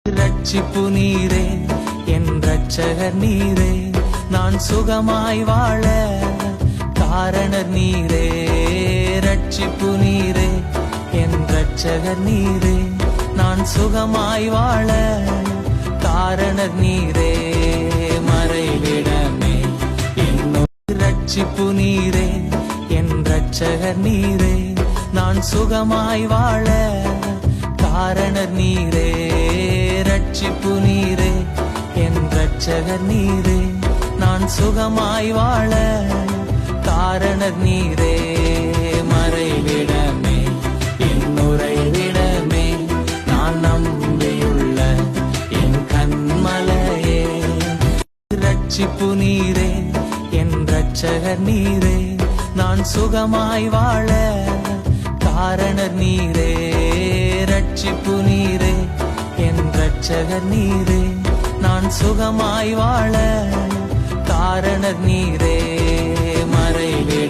ரட்சிப்பு நீரே, என் இரட்சகர் நீரே, நான் சுகமாய் வாழ காரணர் நீரே. ரட்சிப்பு நீரே, என் இரட்சகர் நீரே, நான் சுகமாய் வாழ காரணர் நீரே. மறைவிடமே என்னுடைய ரட்சிப்பு நீரே, என் இரட்சகர் நீரே, நான் சுகமாய் வாழ காரணர் நீரே. ரட்சிப்பு நீரே, என் இரட்சகர் நீரே, நான் சுகமாய் வாழ காரணர் நீரே. மறைவிடமே என்னுறைவிடமே, நான் நம்பியுள்ள என் கண்மலையே. ரட்சிப்பு நீரே, என் இரட்சகர் நீரே, நான் சுகமாய் வாழ காரணர் நீரே. ரட்சிப்பு நீரே, என் இரட்சகர் நீரே, நான் சுகமாய் வாழ காரணர் நீரே. மறைவே